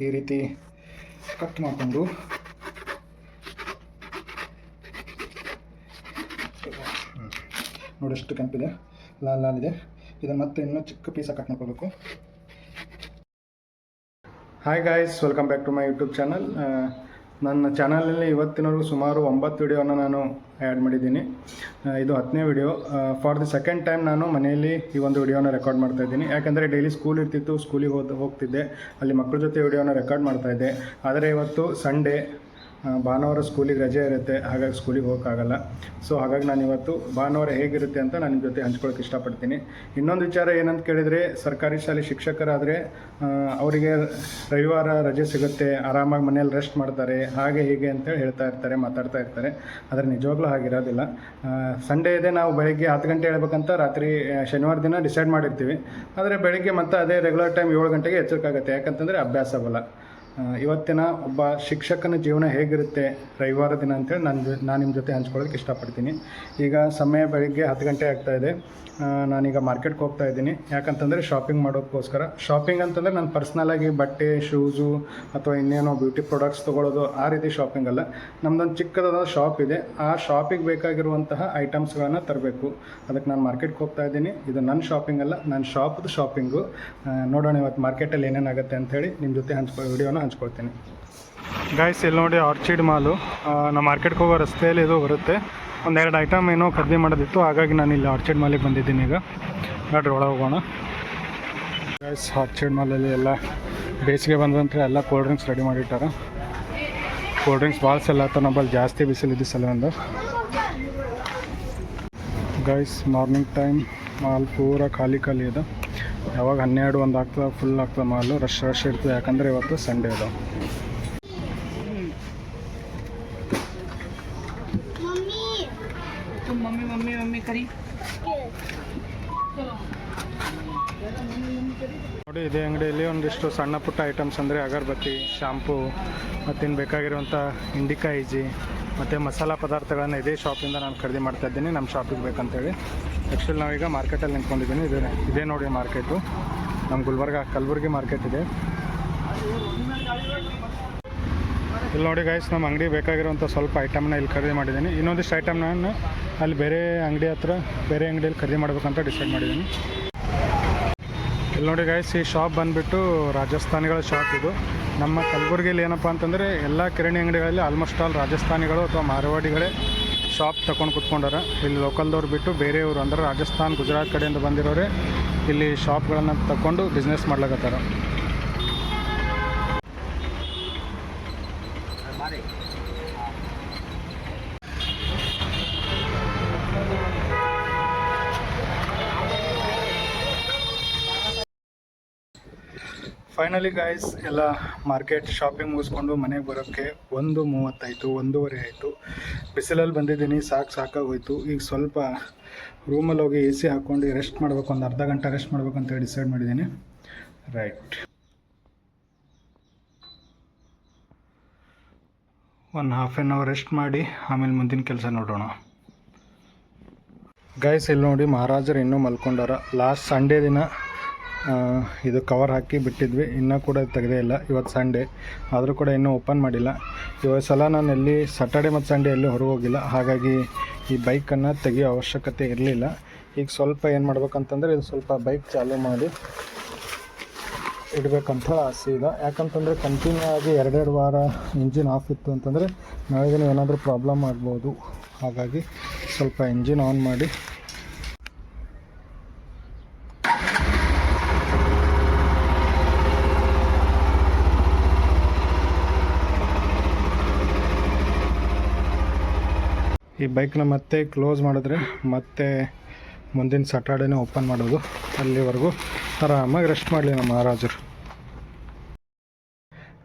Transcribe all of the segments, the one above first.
ಈ ರೀತಿ ಕಟ್ ಮಾಡಿಕೊಂಡು ನೋಡಿ ಎಷ್ಟು ಕೆಂಪಿದೆ, ಲಾಲ್ ಇದೆ. ಇದನ್ನು ಮತ್ತೆ ಇನ್ನೂ ಚಿಕ್ಕ ಪೀಸಾಗಿ ಕಟ್ ಮಾಡ್ಕೋಬೇಕು. Hi guys, welcome back to my YouTube channel. ನನ್ನ ಚಾನಲಲ್ಲಿ ಇವತ್ತಿನವರೆಗೂ ಸುಮಾರು 9 ವಿಡಿಯೋನ ನಾನು ಆ್ಯಡ್ ಮಾಡಿದ್ದೀನಿ. ಇದು 10ನೇ video. For the second time ನಾನು ಮನೆಯಲ್ಲಿ ಈ ಒಂದು ವಿಡಿಯೋನ ರೆಕಾರ್ಡ್ ಮಾಡ್ತಾಯಿದ್ದೀನಿ. ಯಾಕಂದರೆ ಡೈಲಿ ಸ್ಕೂಲ್ ಇರ್ತಿತ್ತು, ಸ್ಕೂಲಿಗೆ ಹೋಗ್ತಿದ್ದೆ, ಅಲ್ಲಿ ಮಕ್ಕಳ ಜೊತೆ ವಿಡಿಯೋನ ರೆಕಾರ್ಡ್ ಮಾಡ್ತಾಯಿದ್ದೆ. ಆದರೆ ಇವತ್ತು ಸಂಡೇ, ಭಾನುವಾರ ಸ್ಕೂಲಿಗೆ ರಜೆ ಇರುತ್ತೆ, ಹಾಗಾಗಿ ಸ್ಕೂಲಿಗೆ ಹೋಗೋಕ್ಕಾಗಲ್ಲ. ಸೊ ಹಾಗಾಗಿ ನಾನು ಇವತ್ತು ಭಾನುವಾರ ಹೇಗಿರುತ್ತೆ ಅಂತ ನಾನು ನಿಮ್ಮ ಜೊತೆ ಹಂಚ್ಕೊಳ್ಳೋಕೆ ಇಷ್ಟಪಡ್ತೀನಿ. ಇನ್ನೊಂದು ವಿಚಾರ ಏನಂತ ಕೇಳಿದರೆ, ಸರ್ಕಾರಿ ಶಾಲೆ ಶಿಕ್ಷಕರಾದರೆ ಅವರಿಗೆ ರವಿವಾರ ರಜೆ ಸಿಗುತ್ತೆ, ಆರಾಮಾಗಿ ಮನೇಲಿ ರೆಸ್ಟ್ ಮಾಡ್ತಾರೆ, ಹಾಗೆ ಹೀಗೆ ಅಂತೇಳಿ ಮಾತಾಡ್ತಾ ಇರ್ತಾರೆ. ಆದರೆ ನಿಜವಾಗ್ಲೂ ಹಾಗಿರೋದಿಲ್ಲ. ಸಂಡೇ ಇದೆ, ನಾವು ಬೆಳಗ್ಗೆ 10 ಗಂಟೆ ಹೇಳ್ಬೇಕಂತ ರಾತ್ರಿ ಶನಿವಾರ ದಿನ ಡಿಸೈಡ್ ಮಾಡಿರ್ತೀವಿ. ಆದರೆ ಬೆಳಗ್ಗೆ ಮತ್ತೆ ಅದೇ ರೆಗ್ಯುಲರ್ ಟೈಮ್ 7 ಗಂಟೆಗೆ ಎಚ್ಚರಿಕಾಗುತ್ತೆ. ಯಾಕಂತಂದರೆ ಅಭ್ಯಾಸ ಬಲ್ಲ. ಇವತ್ತಿನ ಒಬ್ಬ ಶಿಕ್ಷಕನ ಜೀವನ ಹೇಗಿರುತ್ತೆ ರವಿವಾರ ದಿನ ಅಂತೇಳಿ ನಾನು ನಿಮ್ಮ ಜೊತೆ ಹಂಚ್ಕೊಳ್ಳೋಕ್ಕೆ ಇಷ್ಟಪಡ್ತೀನಿ. ಈಗ ಸಮಯ ಬೆಳಗ್ಗೆ 10 ಗಂಟೆ ಆಗ್ತಾಯಿದೆ. ನಾನೀಗ ಮಾರ್ಕೆಟ್ಗೆ ಹೋಗ್ತಾ ಇದ್ದೀನಿ. ಯಾಕಂತಂದರೆ ಶಾಪಿಂಗ್ ಮಾಡೋದಕ್ಕೋಸ್ಕರ. ಶಾಪಿಂಗ್ ಅಂತಂದರೆ ನಾನು ಪರ್ಸ್ನಲಾಗಿ ಬಟ್ಟೆ, ಶೂಸು ಅಥವಾ ಇನ್ನೇನೋ ಬ್ಯೂಟಿ ಪ್ರಾಡಕ್ಟ್ಸ್ ತೊಗೊಳ್ಳೋದು, ಆ ರೀತಿ ಶಾಪಿಂಗ್ ಅಲ್ಲ. ನಮ್ಮದೊಂದು ಚಿಕ್ಕದಾದ ಶಾಪ್ ಇದೆ. ಆ ಶಾಪಿಗೆ ಬೇಕಾಗಿರುವಂತಹ ಐಟಮ್ಸ್ಗಳನ್ನು ತರಬೇಕು. ಅದಕ್ಕೆ ನಾನು ಮಾರ್ಕೆಟ್ಗೆ ಹೋಗ್ತಾ ಇದ್ದೀನಿ. ಇದು ನನ್ನ ಶಾಪಿಂಗ್ ಅಲ್ಲ, ನನ್ನ ಶಾಪ್ದು ಶಾಪಿಂಗು. ನೋಡೋಣ ಇವತ್ತು ಮಾರ್ಕೆಟಲ್ಲಿ ಏನೇನಾಗುತ್ತೆ ಅಂಥೇಳಿ ನಿಮ್ಮ ಜೊತೆ ವಿಡಿಯೋನ ಹಂಚ್ಕೊಳ್ತೀನಿ. ಗಾಯ್ಸ್, ಇಲ್ಲಿ ನೋಡಿ ಆರ್ಚಿಡ್ ಮಾಲು. ನಮ್ಮ ಮಾರ್ಕೆಟ್ಗೆ ಹೋಗೋ ರಸ್ತೆಯಲ್ಲಿ ಇದು ಬರುತ್ತೆ. ಒಂದೆರಡು ಐಟಮ್ ಏನೋ ಖರೀದಿ ಮಾಡೋದಿತ್ತು, ಹಾಗಾಗಿ ನಾನು ಇಲ್ಲಿ ಆರ್ಚಿಡ್ ಮಾಲಿಗೆ ಬಂದಿದ್ದೀನಿ. ಈಗ ನೋಡ್ರಿ, ಒಳಗೆ ಹೋಗೋಣ. ಗಾಯ್ಸ್, ಆರ್ಚಿಡ್ ಮಾಲಲ್ಲಿ ಎಲ್ಲ ಬೇಸಿಗೆ ಬಂದಂತರ ಎಲ್ಲ ಕೋಲ್ಡ್ ಡ್ರಿಂಕ್ಸ್ ರೆಡಿ ಮಾಡಿಟ್ಟಾರೆ. ಕೋಲ್ಡ್ ಡ್ರಿಂಕ್ಸ್ ಭಾಳ ಸಲ ಆಯ್ತು, ನಮ್ಮಲ್ಲಿ ಜಾಸ್ತಿ ಬಿಸಿಲಿದ್ದು ಸಲುವಾಗಿ. ಗಾಯ್ಸ್, ಮಾರ್ನಿಂಗ್ ಟೈಮ್ ಮಾಲ್ ಪೂರ ಖಾಲಿ ಇದೆ. ಯಾವಾಗ 12-1 ಆಗ್ತದೆ, ಫುಲ್ ಆಗ್ತದೆ ಮಾಲು, ರಶ್ ಇರ್ತದೆ. ಯಾಕಂದರೆ ಇವತ್ತು ಸಂಡೇ ಇದೆ. ನೋಡಿ, ಇದೇ ಅಂಗಡಿಯಲ್ಲಿ ಒಂದಿಷ್ಟು ಸಣ್ಣ ಪುಟ್ಟ ಐಟಮ್ಸ್ ಅಂದರೆ ಅಗರಬತ್ತಿ, ಶಾಂಪೂ, ಮತ್ತಿನ್ನು ಬೇಕಾಗಿರುವಂಥ ಇಂಡಿಕಾ ಈಜಿ ಮತ್ತು ಮಸಾಲ ಪದಾರ್ಥಗಳನ್ನು ಇದೇ ಶಾಪಿಂದ ನಾನು ಖರೀದಿ ಮಾಡ್ತಾ ಇದ್ದೀನಿ, ನಮ್ಮ ಶಾಪಿಗೆ ಬೇಕಂತೇಳಿ. ಆ್ಯಕ್ಚುಲಿ ನಾವೀಗ ಮಾರ್ಕೆಟಲ್ಲಿ ನಿಂತ್ಕೊಂಡಿದ್ದೀನಿ. ಇದೇ ನೋಡಿ ಮಾರ್ಕೆಟು. ನಮ್ಮ ಕಲಬುರ್ಗಿ ಮಾರ್ಕೆಟ್ ಇದೆ. ಇಲ್ಲಿ ನೋಡಿ ಗೈಸ್, ನಮ್ಮ ಅಂಗಡಿ ಬೇಕಾಗಿರುವಂಥ ಸ್ವಲ್ಪ ಐಟಮ್ನ ಇಲ್ಲಿ ಖರೀದಿ ಮಾಡಿದ್ದೀನಿ. ಇನ್ನೊಂದಿಷ್ಟು ಐಟಮ್ ನಾನು ಅಲ್ಲಿ ಬೇರೆ ಅಂಗಡಿಯಲ್ಲಿ ಖರೀದಿ ಮಾಡಬೇಕಂತ ಡಿಸೈಡ್ ಮಾಡಿದ್ದೀನಿ. ಇಲ್ಲಿ ನೋಡಿ ಗೈಸ್, ಈ ಶಾಪ್ ಬಂದುಬಿಟ್ಟು ರಾಜಸ್ಥಾನಿಗಳ ಶಾಪ್ ಇದು. ನಮ್ಮ ಕಲಬುರ್ಗಿಯಲ್ಲಿ ಏನಪ್ಪ ಅಂತಂದರೆ ಎಲ್ಲ ಕಿರಾಣಿ ಅಂಗಡಿಗಳಲ್ಲಿ ಆಲ್ಮೋಸ್ಟ್ ಆಲ್ ರಾಜಸ್ಥಾನಿಗಳು ಅಥವಾ ಮಾರವಾಡಿಗಳೇ ಶಾಪ್ ತಗೊಂಡು ಕೂತ್ಕೊಂಡಾರ. ಇಲ್ಲಿ ಲೋಕಲ್ದವ್ರು ಬಿಟ್ಟು ಬೇರೆಯವರು ಅಂದರೆ ರಾಜಸ್ಥಾನ್, ಗುಜರಾತ್ ಕಡೆಯಿಂದ ಬಂದಿರೋರೆ ಇಲ್ಲಿ ಶಾಪ್ಗಳನ್ನು ತಗೊಂಡು ಬಿಸ್ನೆಸ್ ಮಾಡ್ಲಾಕತ್ತಾರ. ಫೈನಲಿ ಗಾಯ್ಸ್, ಎಲ್ಲ ಮಾರ್ಕೆಟ್ ಶಾಪಿಂಗ್ ಮುಗಿಸ್ಕೊಂಡು ಮನೆಗೆ ಬರೋಕ್ಕೆ 1:30 ಆಯಿತು, 1:15 ಆಯಿತು. ಬಿಸಿಲಲ್ಲಿ ಬಂದಿದ್ದೀನಿ, ಸಾಕಾಗೋಯ್ತು. ಈಗ ಸ್ವಲ್ಪ ರೂಮಲ್ಲಿ ಹೋಗಿ AC ಹಾಕ್ಕೊಂಡು ರೆಸ್ಟ್ ಮಾಡಬೇಕು, ಒಂದು ಅರ್ಧ ಗಂಟೆ ರೆಸ್ಟ್ ಮಾಡ್ಬೇಕಂತ ಡಿಸೈಡ್ ಮಾಡಿದ್ದೀನಿ. ರೈಟ್, 1/2 an hour ರೆಸ್ಟ್ ಮಾಡಿ ಆಮೇಲೆ ಮುಂದಿನ ಕೆಲಸ ನೋಡೋಣ. ಗೈಸ್, ಇಲ್ಲಿ ನೋಡಿ, ಮಹಾರಾಜರು ಇನ್ನೂ ಮಲ್ಕೊಂಡಾರ. ಲಾಸ್ಟ್ ಸಂಡೇ ದಿನ ಇದು ಕವರ್ ಹಾಕಿ ಬಿಟ್ಟಿದ್ವಿ, ಇನ್ನೂ ಕೂಡ ತೆಗೆದೇ ಇಲ್ಲ. ಇವತ್ತು ಸಂಡೇ ಆದರೂ ಕೂಡ ಇನ್ನೂ ಓಪನ್ ಮಾಡಿಲ್ಲ. ಇವತ್ತು ಸಲ ನಾನು ಎಲ್ಲಿ ಸ್ಯಾಟರ್ಡೆ ಮತ್ತು ಸಂಡೇ ಎಲ್ಲೂ ಹೊರಗೆ ಹೋಗಿಲ್ಲ, ಹಾಗಾಗಿ ಈ ಬೈಕನ್ನು ತೆಗೆಯೋ ಅವಶ್ಯಕತೆ ಇರಲಿಲ್ಲ. ಈಗ ಸ್ವಲ್ಪ ಏನು ಮಾಡ್ಬೇಕಂತಂದರೆ, ಇದು ಸ್ವಲ್ಪ ಬೈಕ್ ಚಾಲೂ ಮಾಡಿ ಇಡಬೇಕಂತ ಆಸೆ ಇದೆ. ಯಾಕಂತಂದರೆ ಕಂಟಿನ್ಯೂ ಆಗಿ 2 ವಾರ ಇಂಜಿನ್ ಆಫ್ ಇತ್ತು ಅಂತಂದರೆ ನಾಳೆಗೆ ಏನಾದರೂ ಪ್ರಾಬ್ಲಮ್ ಆಗ್ಬೋದು. ಹಾಗಾಗಿ ಸ್ವಲ್ಪ ಇಂಜಿನ್ ಆನ್ ಮಾಡಿ ಈ ಬೈಕ್ನ ಮತ್ತೆ ಕ್ಲೋಸ್ ಮಾಡಿದ್ರೆ ಮತ್ತೆ ಮುಂದಿನ ಸ್ಯಾಟರ್ಡೇನೇ ಓಪನ್ ಮಾಡೋದು. ಅಲ್ಲಿವರೆಗೂ ಆರಾಮಾಗಿ ರೆಸ್ಟ್ ಮಾಡಲಿ ನಮ್ಮ ಮಹಾರಾಜರು.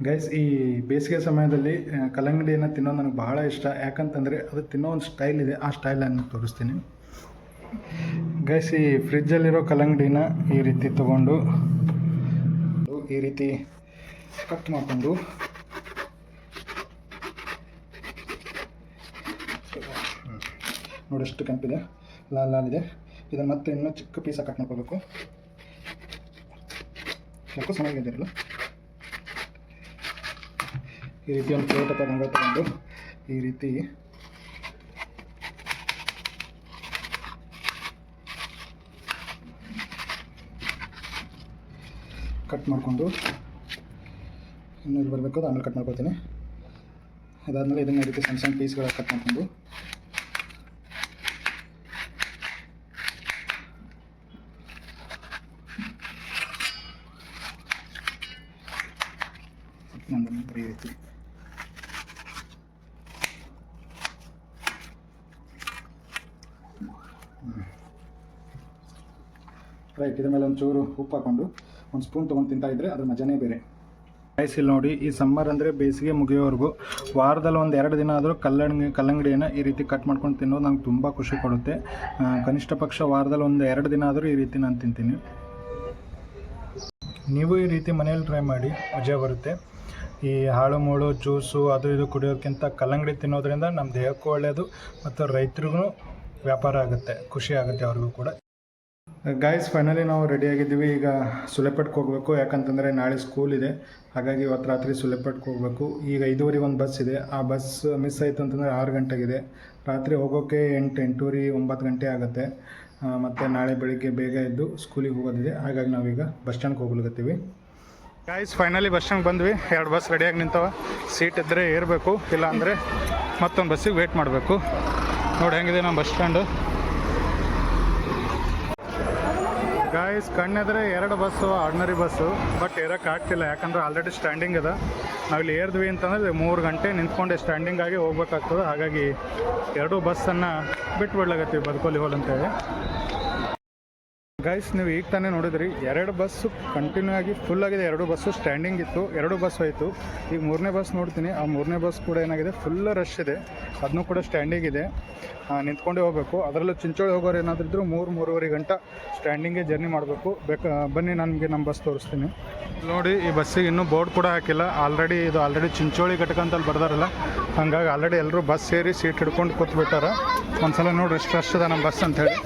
ಗೈಸ್, ಈ ಬೇಸಿಗೆ ಸಮಯದಲ್ಲಿ ಕಲ್ಲಂಗಡಿಯನ್ನು ತಿನ್ನೋದು ನನಗೆ ಬಹಳ ಇಷ್ಟ. ಯಾಕಂತಂದರೆ ಅದು ತಿನ್ನೋ ಒಂದು ಸ್ಟೈಲ್ ಇದೆ, ಆ ಸ್ಟೈಲನ್ನು ತೋರಿಸ್ತೀನಿ. ಗೈಸ್, ಈ ಫ್ರಿಜ್ಜಲ್ಲಿರೋ ಕಲ್ಲಂಗಡಿನ ಈ ರೀತಿ ತೊಗೊಂಡು ಈ ರೀತಿ ಕಟ್ ಮಾಡಿಕೊಂಡು ನೋಡಿ ಎಷ್ಟು ಕೆಂಪಿದೆ, ಲಾಲ್ ಇದೆ. ಇದನ್ನು ಮತ್ತೆ ಇನ್ನೂ ಚಿಕ್ಕ ಪೀಸಾಗಿ ಕಟ್ ಮಾಡ್ಕೋಬೇಕು. ಸ್ವಲ್ಪ ಚೆನ್ನಾಗಿದ್ದೀರಲ್ಲ. ಈ ರೀತಿ ಒಂದು ಪ್ಲೇಟ್ ತಗೊಂಡು ಈ ರೀತಿ ಕಟ್ ಮಾಡಿಕೊಂಡು ಇನ್ನೂ ಇಲ್ಲಿ ಬರಬೇಕು, ಅದು ಆಮೇಲೆ ಕಟ್ ಮಾಡ್ಕೊತೀನಿ. ಅದಾದಮೇಲೆ ಇದನ್ನು ಈ ರೀತಿ ಸಣ್ಣ ಸಣ್ಣ ಪೀಸ್ಗಳ ಕಟ್ ಮಾಡಿಕೊಂಡು ಈ ರೀತಿ ರೈಟ್. ಇದ್ರ ಮೇಲೆ ಒಂಚೂರು ಉಪ್ಪು ಹಾಕ್ಕೊಂಡು ಒಂದು ಸ್ಪೂನ್ ತೊಗೊಂಡು ತಿಂತಾಯಿದ್ರೆ ಅದ್ರ ಮಜಾನೇ ಬೇರೆ. ಗೈಸ್ ಇಲ್ಲಿ ನೋಡಿ, ಈ ಸಮ್ಮರ್ ಅಂದರೆ ಬೇಸಿಗೆ ಮುಗಿಯೋವರೆಗೂ ವಾರದಲ್ಲಿ ಒಂದು 2 ದಿನ ಆದರೂ ಕಲ್ಲಂಗಡಿಯನ್ನು ಈ ರೀತಿ ಕಟ್ ಮಾಡ್ಕೊಂಡು ತಿನ್ನೋದು ನಂಗೆ ತುಂಬ ಖುಷಿ ಕೊಡುತ್ತೆ. ಕನಿಷ್ಠ ಪಕ್ಷ ವಾರದಲ್ಲಿ ಒಂದು 2 ದಿನ ಆದರೂ ಈ ರೀತಿ ನಾನು ತಿಂತೀನಿ. ನೀವು ಈ ರೀತಿ ಮನೇಲಿ ಟ್ರೈ ಮಾಡಿ, ಮಜಾ ಬರುತ್ತೆ. ಈ ಹಾಳು ಮೂಳು ಜ್ಯೂಸು ಅದು ಇದು ಕುಡಿಯೋದಕ್ಕಿಂತ ಕಲ್ಲಂಗಡಿ ತಿನ್ನೋದ್ರಿಂದ ನಮ್ಮ ದೇಹಕ್ಕೂ ಒಳ್ಳೆಯದು ಮತ್ತು ರೈತರಿಗೂ ವ್ಯಾಪಾರ ಆಗುತ್ತೆ, ಖುಷಿ ಆಗುತ್ತೆ ಅವ್ರಿಗೂ ಕೂಡ. ಗಾಯ್ಸ್ ಫೈನಲಿ ನಾವು ರೆಡಿಯಾಗಿದ್ದೀವಿ. ಈಗ ಸುಲೆಪೆಟ್ಗೆ ಹೋಗಬೇಕು, ಯಾಕಂತಂದರೆ ನಾಳೆ ಸ್ಕೂಲ್ ಇದೆ. ಹಾಗಾಗಿ ಇವತ್ತು ರಾತ್ರಿ ಸುಲೆಪೆಟ್ಗೆ ಹೋಗಬೇಕು. ಈಗ 5:15 ಒಂದು ಬಸ್ ಇದೆ. ಆ ಬಸ್ ಮಿಸ್ ಆಯಿತು ಅಂತಂದರೆ 6 ಗಂಟೆಗಿದೆ. ರಾತ್ರಿ ಹೋಗೋಕ್ಕೆ 8, 8:30, 9 ಗಂಟೆ ಆಗುತ್ತೆ. ಮತ್ತು ನಾಳೆ ಬೆಳಿಗ್ಗೆ ಬೇಗ ಎದ್ದು ಸ್ಕೂಲಿಗೆ ಹೋಗೋದಿದೆ. ಹಾಗಾಗಿ ನಾವೀಗ ಬಸ್ ಸ್ಟ್ಯಾಂಡ್ಗೆ ಹೋಗ್ಲಿಕತ್ತೀವಿ. ಗಾಯ್ಸ್ ಫೈನಲಿ ಬಸ್ ಸ್ಟ್ಯಾಂಡ್ ಬಂದ್ವಿ. 2 ಬಸ್ ರೆಡಿಯಾಗಿ ನಿಂತವ. ಸೀಟ್ ಇದ್ದರೆ ಏರಬೇಕು, ಇಲ್ಲ ಅಂದರೆ ಮತ್ತೊಂದು ಬಸ್ಸಿಗೆ ವೇಟ್ ಮಾಡಬೇಕು. ನೋಡಿ ಹೆಂಗಿದೆ ನಮ್ಮ ಬಸ್ ಸ್ಟ್ಯಾಂಡು. ಗಾಯ್ಸ್ ಕಣ್ಣೆದ್ರೆ 2 ಬಸ್ಸು, ಆರ್ಡಿನರಿ ಬಸ್ಸು, ಬಟ್ ಏರೋಕ್ಕೆ ಆಗ್ತಿಲ್ಲ. ಯಾಕಂದರೆ ಆಲ್ರೆಡಿ ಸ್ಟ್ಯಾಂಡಿಂಗ್ ಇದೆ. ನಾವಿಲ್ಲಿ ಏರ್ದ್ವಿ ಅಂತಂದರೆ 3 ಗಂಟೆ ನಿಂತ್ಕೊಂಡೆ ಸ್ಟ್ಯಾಂಡಿಂಗ್ ಆಗಿ ಹೋಗ್ಬೇಕಾಗ್ತದೆ. ಹಾಗಾಗಿ 2 ಬಸ್ಸನ್ನು ಬಿಟ್ಟು ಬಿಡ್ಲಾಗತ್ತೀವಿ ಬದುಕೋಲಿ ಹೋಲ್ ಅಂತೇಳಿ. ಗೈಸ್ ನೀವು ಈಗ ತಾನೇ ನೋಡಿದ್ರಿ, 2 ಬಸ್ಸು ಕಂಟಿನ್ಯೂ ಆಗಿ ಫುಲ್ ಆಗಿದೆ. 2 ಬಸ್ಸು ಸ್ಟ್ಯಾಂಡಿಂಗ್ ಇತ್ತು, 2 ಬಸ್ ಹೋಯಿತು. ಈಗ 3ನೇ ಬಸ್ ನೋಡ್ತೀನಿ. ಆ 3ನೇ ಬಸ್ ಕೂಡ ಏನಾಗಿದೆ, ಫುಲ್ ರಶ್ ಇದೆ. ಅದನ್ನೂ ಕೂಡ ಸ್ಟ್ಯಾಂಡಿಂಗ್ ಇದೆ, ನಿಂತ್ಕೊಂಡೇ ಹೋಗಬೇಕು. ಅದರಲ್ಲೂ ಚಿಂಚೋಳಿ ಹೋಗೋರು ಏನಾದರೂ ಇದ್ದರೂ 3-3.5 ಗಂಟೆ ಸ್ಟ್ಯಾಂಡಿಂಗೇ ಜರ್ನಿ ಮಾಡಬೇಕು. ಬನ್ನಿ ನನಗೆ ನಮ್ಮ ಬಸ್ ತೋರಿಸ್ತೀನಿ. ನೋಡಿ ಈ ಬಸ್ಸಿಗೆ ಇನ್ನೂ ಬೋರ್ಡ್ ಕೂಡ ಹಾಕಿಲ್ಲ. ಆಲ್ರೆಡಿ ಚಿಂಚೋಳಿ ಘಟಕ ಅಂತಲ್ಲಿ ಬರ್ದಾರಲ್ಲ, ಹಾಗಾಗಿ ಆಲ್ರೆಡಿ ಎಲ್ಲರೂ ಬಸ್ ಸೇರಿ ಸೀಟ್ ಹಿಡ್ಕೊಂಡು ಕೂತ್ಬಿಟ್ಟಾರ. ಒಂದ್ಸಲ ನೋಡಿ ಎಷ್ಟು ರಶ್ ಇದೆ ನಮ್ಮ ಬಸ್ ಅಂಥೇಳಿ.